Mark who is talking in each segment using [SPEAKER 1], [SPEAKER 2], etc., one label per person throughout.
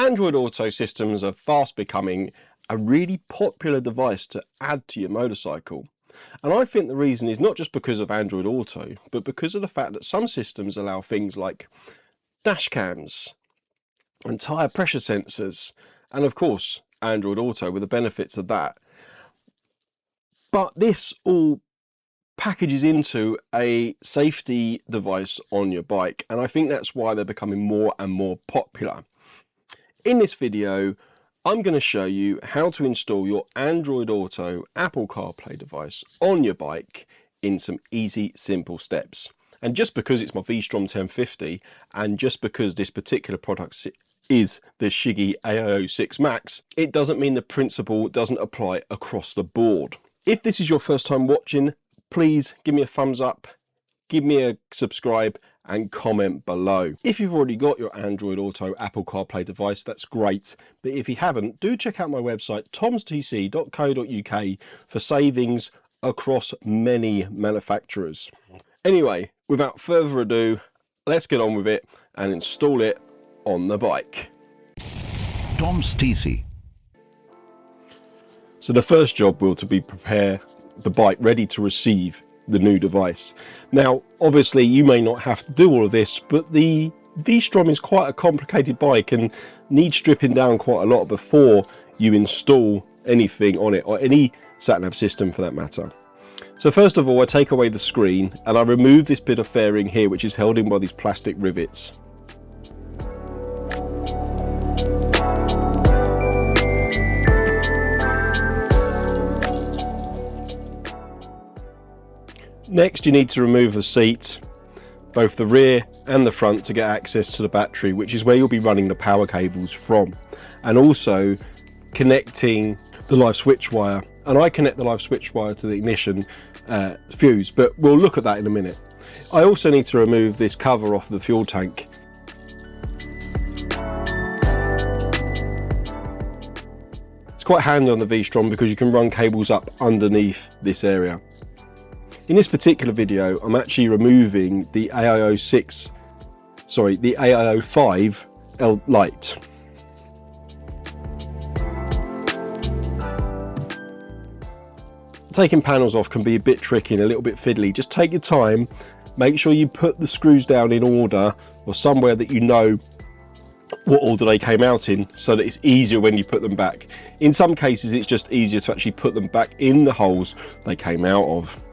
[SPEAKER 1] Android Auto systems are fast becoming a really popular device to add to your motorcycle. And I think the reason is not just because of Android Auto, but because of the fact that some systems allow things like dash cams and tyre pressure sensors, and of course Android Auto with the benefits of that. But this all packages into a safety device on your bike, and I think that's why they're becoming more and more popular. In this video, I'm going to show you how to install your Android Auto Apple CarPlay device on your bike in some easy, simple steps. And just because it's my V-Strom 1050, and just because this particular product is the CHIGEE AOOCCI Max, it doesn't mean the principle doesn't apply across the board. If this is your first time watching, please give me a thumbs up, give me a subscribe and comment below. If you've already got your Android Auto Apple CarPlay device, that's great. But if you haven't, do check out my website tomstc.co.uk for savings across many manufacturers. Anyway, without further ado, let's get on with it and install it on the bike.
[SPEAKER 2] TOMSTC.
[SPEAKER 1] So the first job will be prepare the bike ready to receive the new device. Now obviously you may not have to do all of this, but the V-Strom is quite a complicated bike and needs stripping down quite a lot before you install anything on it, or any sat-nav system for that matter. So first of all, I take away the screen and I remove this bit of fairing here, which is held in by these plastic rivets. Next, you need to remove the seat, both the rear and the front, to get access to the battery, which is where you'll be running the power cables from, and also connecting the live switch wire. And I connect the live switch wire to the ignition fuse, but we'll look at that in a minute. I also need to remove this cover off the fuel tank. It's quite handy on the V-Strom because you can run cables up underneath this area. In this particular video, I'm actually removing the AOO5 light. Taking panels off can be a bit tricky and a little bit fiddly. Just take your time, make sure you put the screws down in order, or somewhere that you know what order they came out in, so that it's easier when you put them back. In some cases it's just easier to actually put them back in the holes they came out of.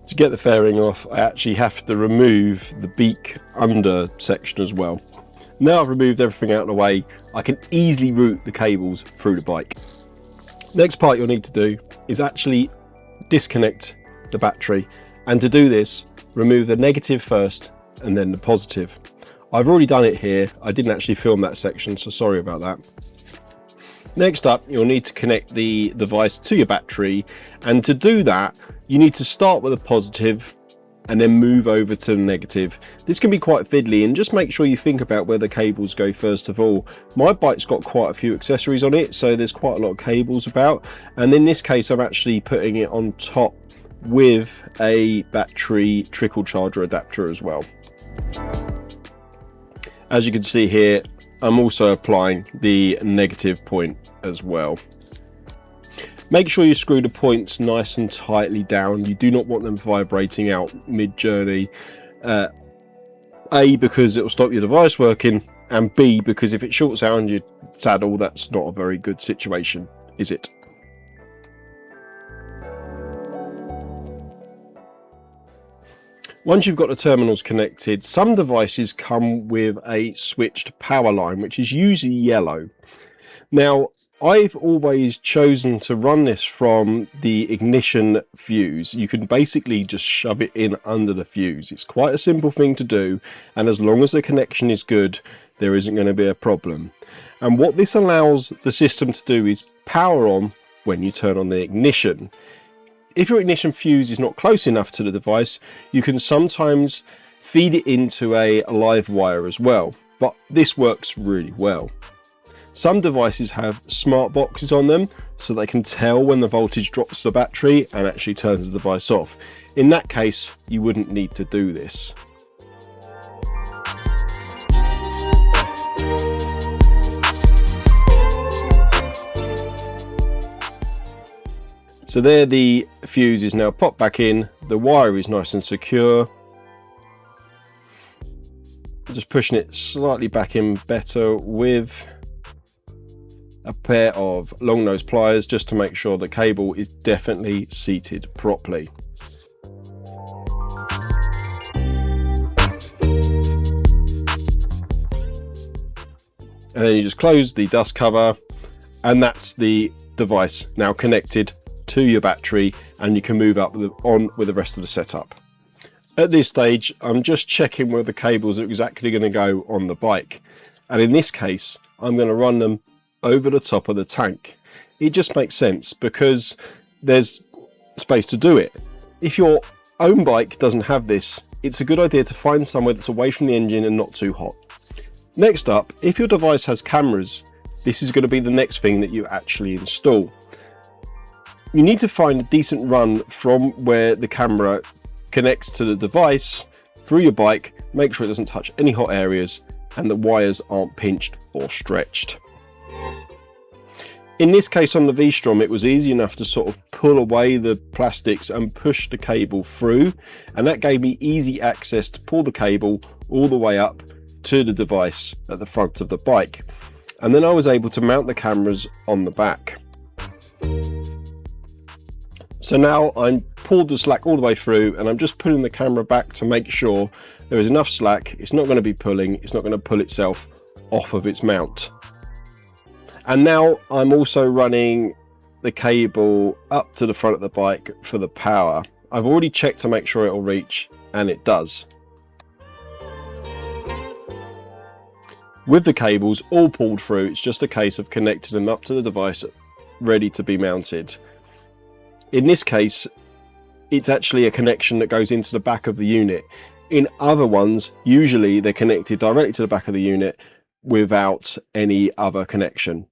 [SPEAKER 1] To get the fairing off, I actually have to remove the beak under section as well. Now I've removed everything out of the way, I can easily route the cables through the bike. Next part you'll need to do is actually disconnect the battery, and to do this, remove the negative first and then the positive. I've already done it here, I didn't actually film that section, so sorry about that. Next up, you'll need to connect the device to your battery, and to do that you need to start with a positive and then move over to the negative. This can be quite fiddly, and just make sure you think about where the cables go first of all. My bike's got quite a few accessories on it, so there's quite a lot of cables about, and in this case I'm actually putting it on top with a battery trickle charger adapter as well. As you can see here, I'm also applying the negative point as well. Make sure you screw the points nice and tightly down. You do not want them vibrating out mid-journey. A, because it will stop your device working, and B, because if it shorts out on your saddle, that's not a very good situation, is it? Once you've got the terminals connected, some devices come with a switched power line, which is usually yellow. Now, I've always chosen to run this from the ignition fuse. You can basically just shove it in under the fuse. It's quite a simple thing to do, and as long as the connection is good, there isn't going to be a problem. And what this allows the system to do is power on when you turn on the ignition. If your ignition fuse is not close enough to the device, you can sometimes feed it into a live wire as well, but this works really well. Some devices have smart boxes on them, so they can tell when the voltage drops the battery and actually turns the device off. In that case, you wouldn't need to do this. So there the fuse is now popped back in, the wire is nice and secure. Just pushing it slightly back in better with a pair of long nose pliers just to make sure the cable is definitely seated properly. And then you just close the dust cover, and that's the device now connected to your battery, and you can move on with the rest of the setup. At this stage, I'm just checking where the cables are exactly going to go on the bike. And in this case, I'm going to run them over the top of the tank. It just makes sense because there's space to do it. If your own bike doesn't have this, it's a good idea to find somewhere that's away from the engine and not too hot. Next up, if your device has cameras, this is going to be the next thing that you actually install. You need to find a decent run from where the camera connects to the device through your bike, make sure it doesn't touch any hot areas and the wires aren't pinched or stretched. In this case on the V-Strom, it was easy enough to sort of pull away the plastics and push the cable through, and that gave me easy access to pull the cable all the way up to the device at the front of the bike. And then I was able to mount the cameras on the back. So now I'm pulled the slack all the way through, and I'm just pulling the camera back to make sure there is enough slack. It's not going to be pulling, it's not going to pull itself off of its mount. And now I'm also running the cable up to the front of the bike for the power. I've already checked to make sure it will reach, and it does. With the cables all pulled through, it's just a case of connecting them up to the device ready to be mounted. In this case, it's actually a connection that goes into the back of the unit. In other ones, usually they're connected directly to the back of the unit without any other connection.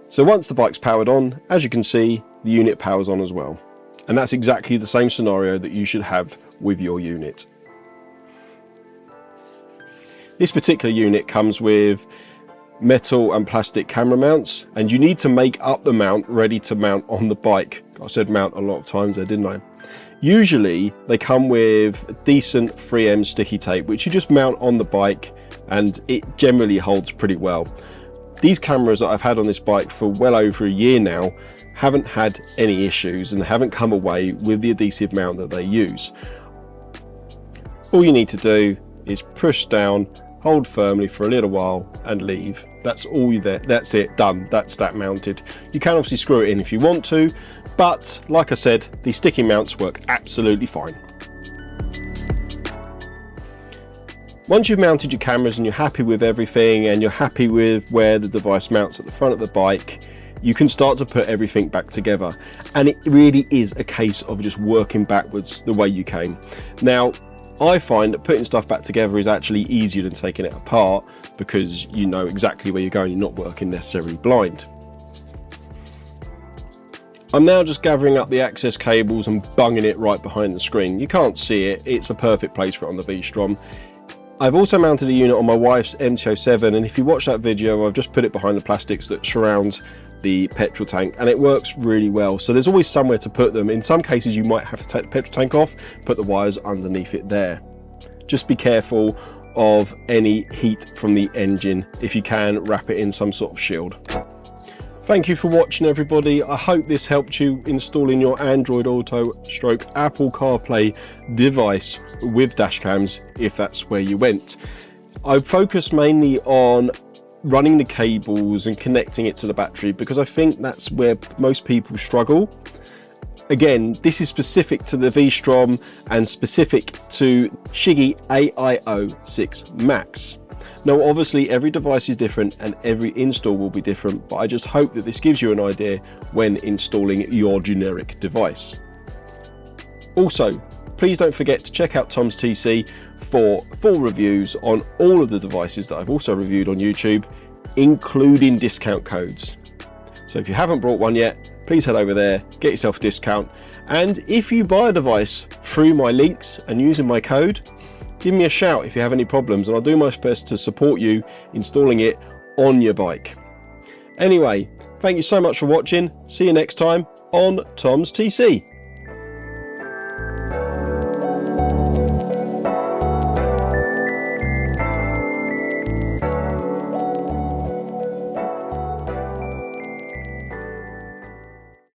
[SPEAKER 1] So once the bike's powered on, as you can see, the unit powers on as well. And that's exactly the same scenario that you should have with your unit. This particular unit comes with metal and plastic camera mounts, and you need to make up the mount ready to mount on the bike. I said mount a lot of times there, didn't I? Usually they come with decent 3M sticky tape, which you just mount on the bike, and it generally holds pretty well. These cameras that I've had on this bike for well over a year now haven't had any issues and haven't come away with the adhesive mount that they use. All you need to do is push down, hold firmly for a little while and leave. That's all you there. That's it, done. That's that mounted. You can obviously screw it in if you want to, but like I said, these sticky mounts work absolutely fine. Once you've mounted your cameras and you're happy with everything and you're happy with where the device mounts at the front of the bike, you can start to put everything back together. And it really is a case of just working backwards the way you came. Now, I find that putting stuff back together is actually easier than taking it apart because you know exactly where you're going, you're not working necessarily blind. I'm now just gathering up the access cables and bunging it right behind the screen. You can't see it, it's a perfect place for it on the V-Strom. I've also mounted a unit on my wife's MT-07, and if you watch that video, I've just put it behind the plastics that surround the petrol tank, and it works really well. So there's always somewhere to put them. In some cases you might have to take the petrol tank off, put the wires underneath it there. Just be careful of any heat from the engine. If you can, wrap it in some sort of shield. Thank you for watching, everybody. I hope this helped you installing your Android Auto / Apple CarPlay device with dash cams, if that's where you went. I focused mainly on running the cables and connecting it to the battery because I think that's where most people struggle. Again, this is specific to the V-Strom and specific to CHIGEE AOOCCI Max. Now obviously every device is different and every install will be different, but I just hope that this gives you an idea when installing your generic device. Also, please don't forget to check out TOMSTC for full reviews on all of the devices that I've also reviewed on YouTube, including discount codes. So if you haven't bought one yet, please head over there, get yourself a discount. And if you buy a device through my links and using my code, give me a shout if you have any problems, and I'll do my best to support you installing it on your bike. Anyway, Thank you so much for watching. See you next time on TOMSTC.